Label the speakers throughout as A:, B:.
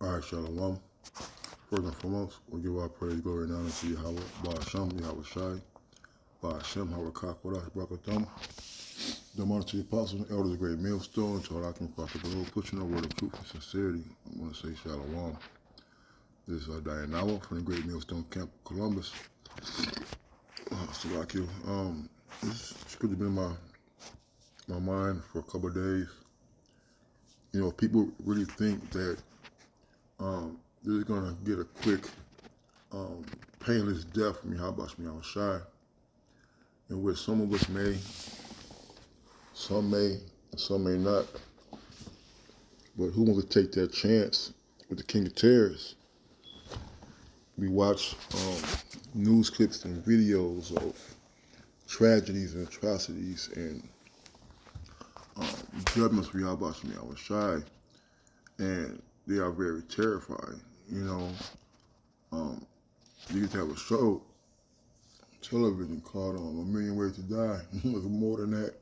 A: All right, Shalom. First and foremost, we give our praise, glory, and honor to Yahweh, Ba'ashem, Yahweh Shai, Ba'ashem, Harakak, Wadash, Brakatham. Dumb honor to the apostles and elders of the great millstone, to all I can prophet the Lord, pushing the word of truth and sincerity. I want to say Shalom. This is Diane Nawa from the great millstone camp of Columbus. Salakio. This scripture been in my mind for a couple of days. You know, people really think that they're going to get a quick, painless death from Yahweh Shai, in which some of us may, some may, and some may not. But who wants to take that chance with the King of Terrors? We watch news clips and videos of tragedies and atrocities and judgments for Yahweh Shai, and they are very terrifying. You know, they used to have a show, television called A Million Ways to Die. It was more than that,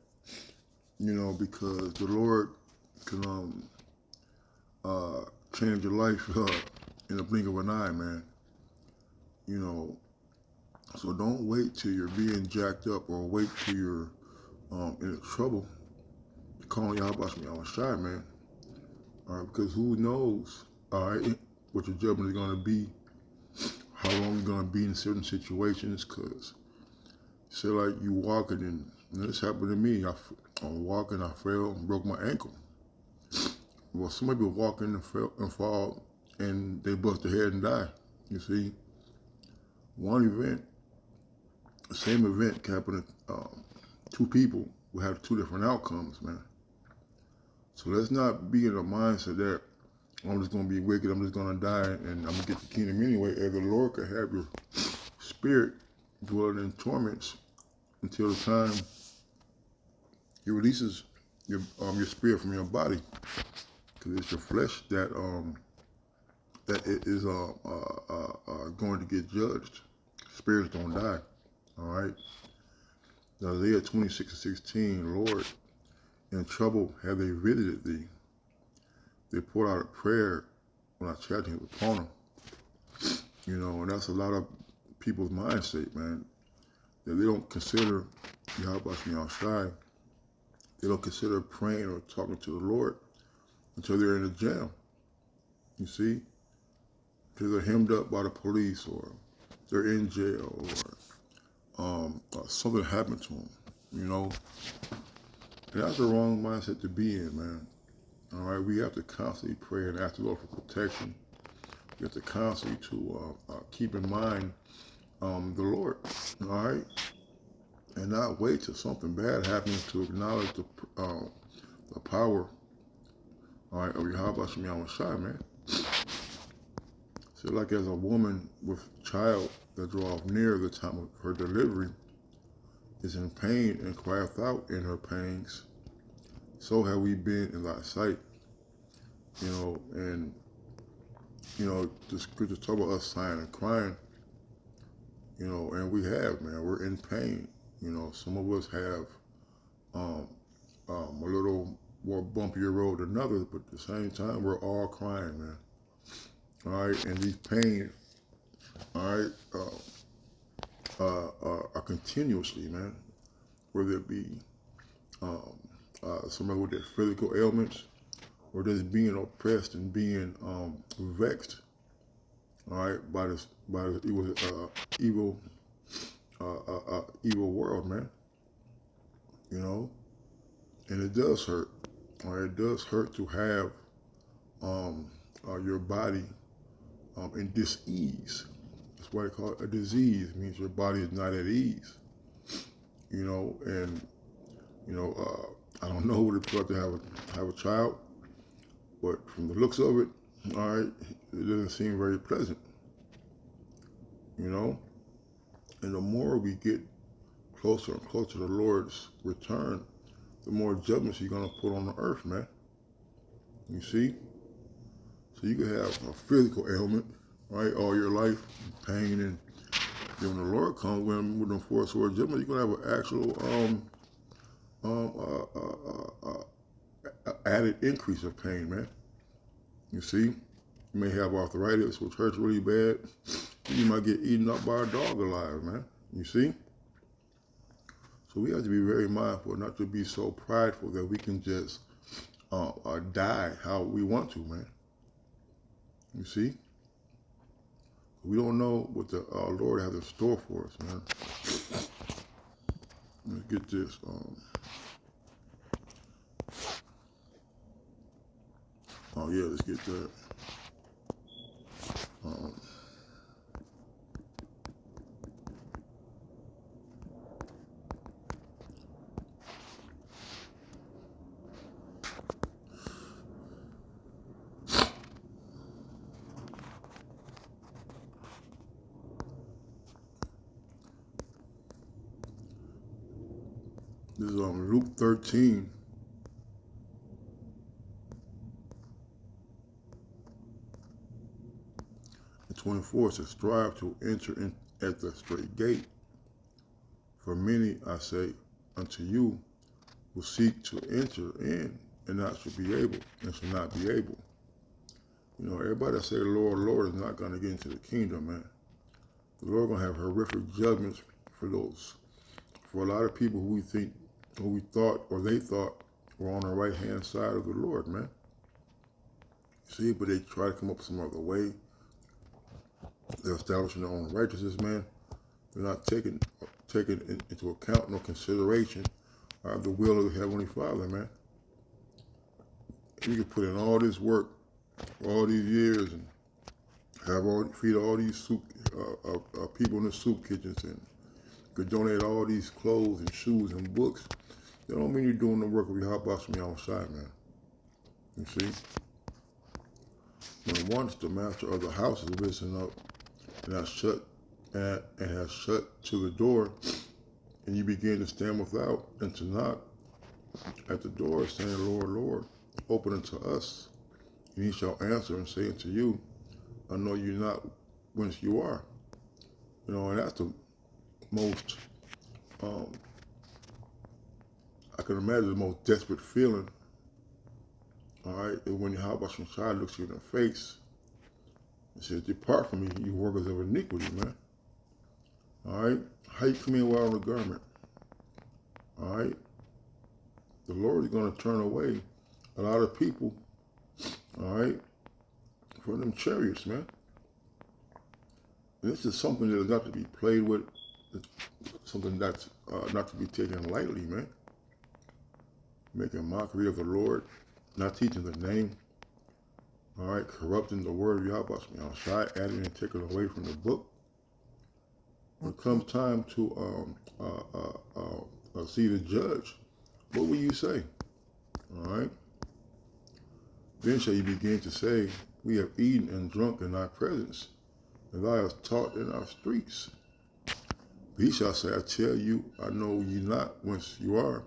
A: you know, because the Lord can change your life in a blink of an eye, man. You know, so don't wait till you're being jacked up or wait till you're in trouble to call Yahweh Shai, man. All right, because who knows, all right, what your judgment is going to be, how long you're going to be in certain situations, because say like you walking and this happened to me. I'm walking, I fell and broke my ankle. Well, somebody be walking and fall and they bust their head and die. You see, one event, the same event can happen to two people who have two different outcomes, man. So let's not be in a mindset that I'm just going to be wicked, I'm just going to die, and I'm going to get the kingdom anyway. As the Lord could have your spirit dwelling in torments until the time He releases your spirit from your body, because it's your flesh that it is going to get judged. Spirits don't die. All right. Isaiah 26:16, Lord, in trouble have they visited thee. They poured out a prayer when I chatted upon them. You know, and that's a lot of people's mindset, man. That they don't consider Yahweh Shai. They don't consider praying or talking to the Lord until they're in a jam. You see? Because they're hemmed up by the police, or they're in jail, or something happened to them, you know? And that's the wrong mindset to be in, man. All right? We have to constantly pray and ask the Lord for protection. We have to constantly keep in mind the Lord, all right? And not wait till something bad happens to acknowledge the power, all right, of Yahweh Shai, man. So like as a woman with a child that draws near the time of her delivery is in pain and crieth out in her pangs, so have we been in thy sight. You know, and, you know, the scriptures talk about us sighing and crying, you know, and we have, man, we're in pain. You know, some of us have a little more bumpier road than others, but at the same time, we're all crying, man. All right, and these pains, all right, are continuously, man. Whether it be somebody with their physical ailments, or just being oppressed and being vexed, all right, by this evil world, man. You know, and it does hurt. All right, it does hurt to have your body in dis-ease. That's why they call it a disease. It means your body is not at ease. You know, and you know, I don't know what it's like to have a child, but from the looks of it, all right, it doesn't seem very pleasant. You know, and the more we get closer and closer to the Lord's return, the more judgments He's gonna put on the earth, man. You see? So you could have a physical ailment, right, all your life, pain, and then when the Lord comes with them four-sword judgment, you're gonna have an actual added increase of pain, man. You see? You may have arthritis, which hurts really bad. You might get eaten up by a dog alive, man. You see? So we have to be very mindful not to be so prideful that we can just die how we want to, man. You see? We don't know what the Lord has in store for us, man. Let's get this. Oh yeah, let's get that. This is Luke 13. And 24 says, strive to enter in at the straight gate. For many, I say, unto you will seek to enter in and not shall be able, and shall not be able. You know, everybody that say, Lord, Lord, is not going to get into the kingdom, man. The Lord going to have horrific judgments for those. For a lot of people who we thought, or they thought, were on the right-hand side of the Lord, man. See, but they try to come up with some other way. They're establishing their own righteousness, man. They're not taking into account nor consideration the will of the Heavenly Father, man. We can put in all this work, all these years, and feed all these people in the soup kitchens, and could donate all these clothes and shoes and books. That don't mean you're doing the work of your house from your outside, man. You see? When once the master of the house is risen up and has shut to the door, and you begin to stand without and to knock at the door, saying, Lord, Lord, open unto us. And he shall answer and say unto you, I know you not whence you are. You know, and that's the most, I can imagine the most desperate feeling, all right, is when Yahweh Shai looks you in the face and says, depart from me, you workers of iniquity, man. All right? How you come in without a garment? All right? The Lord is going to turn away a lot of people, all right, from them chariots, man. And this is something that is not to be played with. It's something that's not to be taken lightly, man. Making mockery of the Lord, not teaching the name, all right, corrupting the word of Yahweh, adding and taking away from the book. When it comes time to see the judge, what will you say? All right. Then shall you begin to say, we have eaten and drunk in thy presence, and thou hast taught in our streets. But he shall say, I tell you, I know you not whence you are.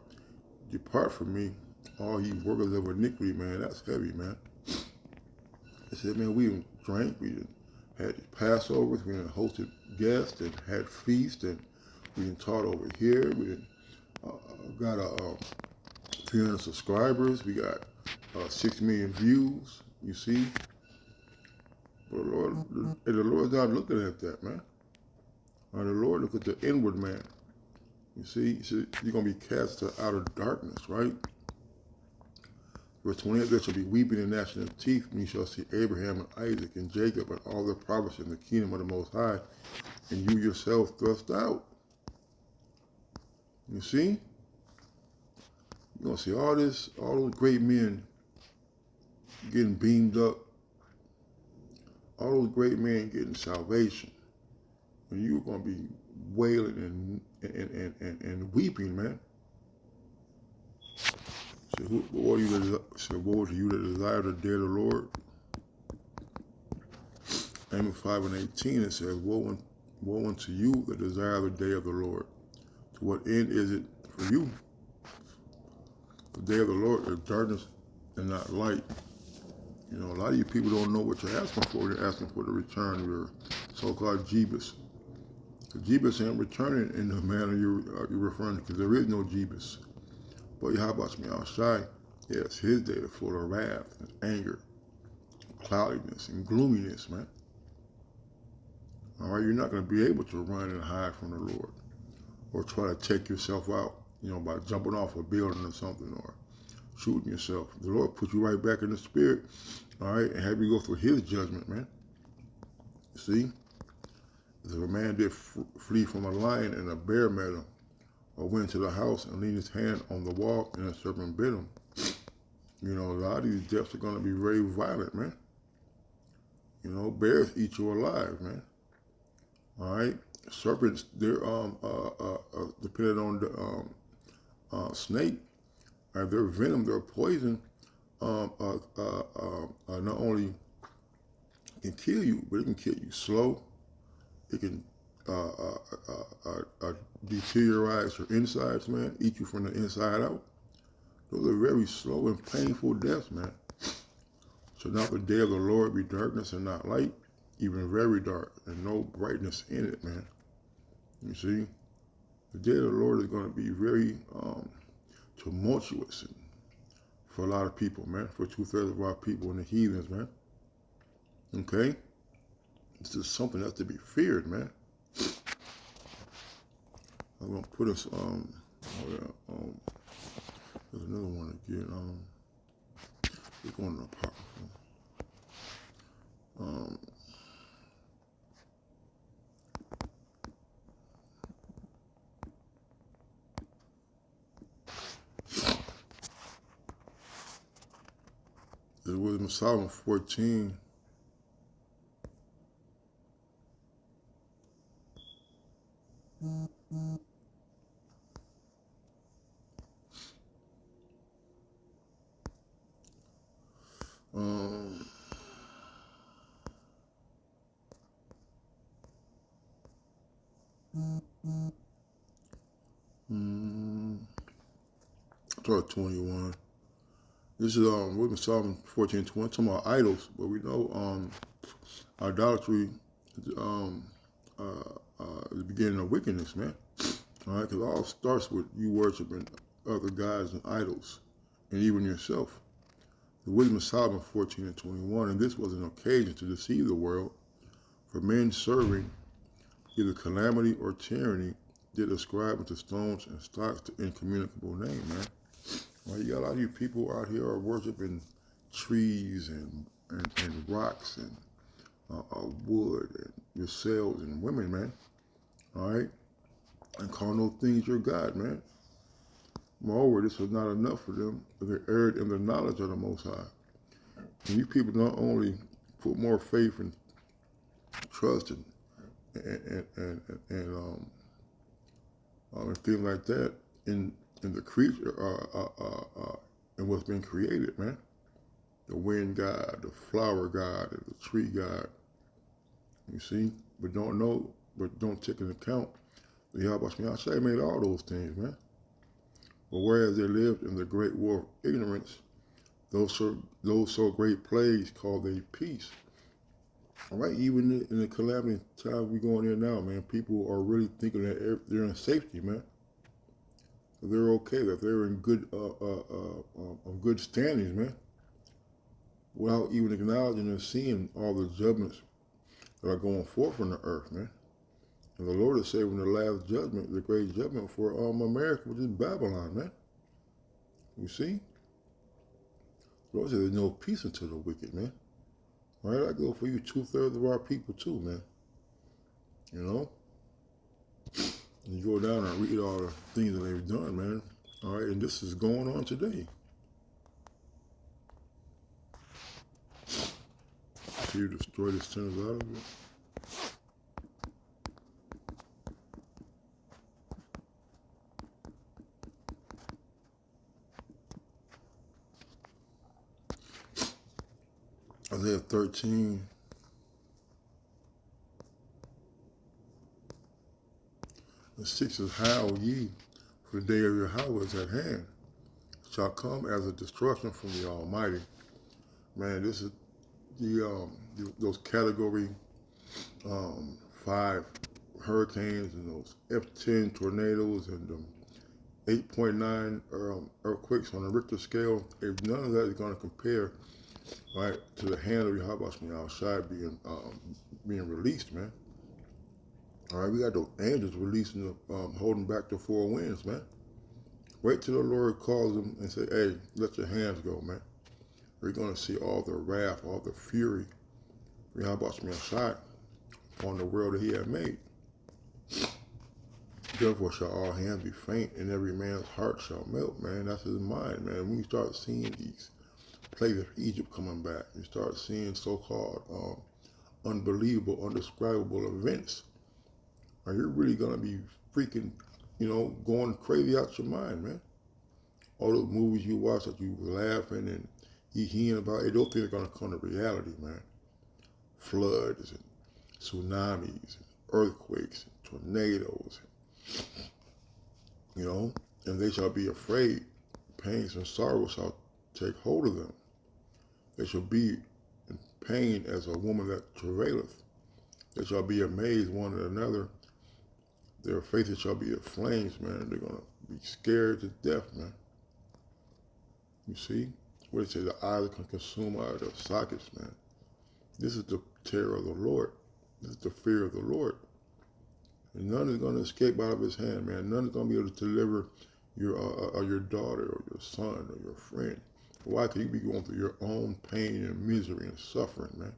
A: Depart from me, all ye workers of iniquity, man. That's heavy, man. They said, man, we done drank, we done had Passovers, we done hosted guests and had feasts, and we done taught over here. We done got 300 subscribers. We got 6 million views, you see. But the Lord's not looking at that, man. The Lord look at the inward man. You see, you're going to be cast to outer darkness, right? Verse 28, there shall be weeping and gnashing of teeth when you shall see Abraham and Isaac and Jacob and all the prophets in the kingdom of the Most High, and you yourself thrust out. You see? You're going to see all those great men getting beamed up, all those great men getting salvation. And you're going to be wailing and weeping, man. So what would you that desire the day of the Lord? Amos 5:18, it says, woe unto you that desire the day of the Lord. To what end is it for you? The day of the Lord is darkness and not light. You know, a lot of you people don't know what you're asking for. You're asking for the return of your so-called Jebus. The Jebus ain't returning in the manner you're referring to, because there is no Jebus. But Yahweh Shai, yes, his day is full of wrath and anger, cloudiness and gloominess, man. All right, you're not going to be able to run and hide from the Lord or try to take yourself out, by jumping off a building or something or shooting yourself. The Lord put you right back in the spirit, all right, and have you go through his judgment, man. See? If a man did flee from a lion and a bear met him, or went to the house and leaned his hand on the wall and a serpent bit him, a lot of these deaths are going to be very violent, man. Bears eat you alive, man. All right? Serpents, they're depending on the snake, their venom, their poison, not only can kill you, but it can kill you slow. It can deteriorate your insides, man. Eat you from the inside out. Those are very slow and painful deaths, man. So now the day of the Lord be darkness and not light, even very dark, and no brightness in it, man. You see? The day of the Lord is going to be very tumultuous for a lot of people, man. For 2/3 of our people and the heathens, man. Okay? It's just something that's to be feared, man. I'm going to put us, there's another one again. We're going to Apocrypha. It was in Psalm 14. Start 21. This is we're in Psalm 14:20, talking about idols, but we know idolatry is the beginning of wickedness, man. All right, because it all starts with you worshiping other gods and idols, and even yourself. The wisdom of Solomon 14:21, and this was an occasion to deceive the world, for men serving either calamity or tyranny did ascribe unto stones and stocks the incommunicable name, man. Well, you got a lot of you people out here are worshiping trees and rocks and wood and yourselves and women, man. All right? And call those things your God, man. Moreover, this was not enough for them, but they erred in the knowledge of the Most High. And you people not only put more faith and trust and things like that in the creature and what's been created, man. The wind god, the flower god, and the tree god. You see? But don't take into account the Yahweh made all those things, man. But whereas they lived in the great war of ignorance, those so great plagues called they peace. All right, even in the calamity time we going in now, man, people are really thinking that they're in safety, man. They're okay, that they're in good standings, man, without even acknowledging and seeing all the judgments that are going forth on the earth, man. And the Lord is saving the last judgment, the great judgment for America, which is Babylon, man. You see? The Lord says there's no peace unto the wicked, man. All right, I go for you 2/3 of our people too, man. And you go down and read all the things that they've done, man. All right, and this is going on today. So you destroy the sinners out of it. Isaiah 13. The 6 is, howl ye, for the day of your Yahweh is at hand. It shall come as a destruction from the Almighty. Man, this is those category 5 hurricanes and those F10 tornadoes and 8.9 earthquakes on the Richter scale. If none of that is going to compare right? To the hand of Yahweh outside being released, man. All right, we got those angels releasing, holding back the four winds, man. Wait till the Lord calls them and say, hey, let your hands go, man. We're going to see all the wrath, all the fury, Yahweh outside on the world that he had made. Therefore shall all hands be faint, and every man's heart shall melt, man. That's his mind, man. When you start seeing these plagues of Egypt coming back, you start seeing so-called unbelievable, undescribable events, are you really going to be freaking, going crazy out your mind, man? All those movies you watch that you laughing and you hearing about, those things are going to come to reality, man. Floods and tsunamis, and earthquakes, and tornadoes, and they shall be afraid. Pains and sorrow shall take hold of them. They shall be in pain as a woman that travaileth. They shall be amazed one at another. Their faces shall be as flames, man. They're going to be scared to death, man. You see? What it says, the eyes can consume out of their sockets, man. This is the terror of the Lord. This is the fear of the Lord. And none is going to escape out of his hand, man. None is going to be able to deliver your daughter or your son or your friend. Why? Because you be going through your own pain and misery and suffering, man.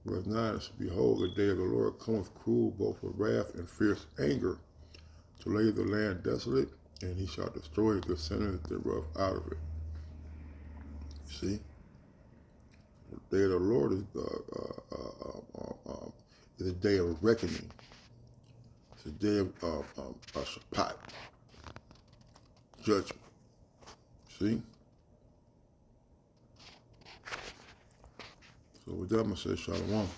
A: Verse 9 is, behold, the day of the Lord cometh cruel, both with wrath and fierce anger, to lay the land desolate, and he shall destroy the sinners thereof out of it. You see? The day of the Lord is a day of reckoning. It's a day of Shabbat, judgment. See? So with that, I'm going to say shalom.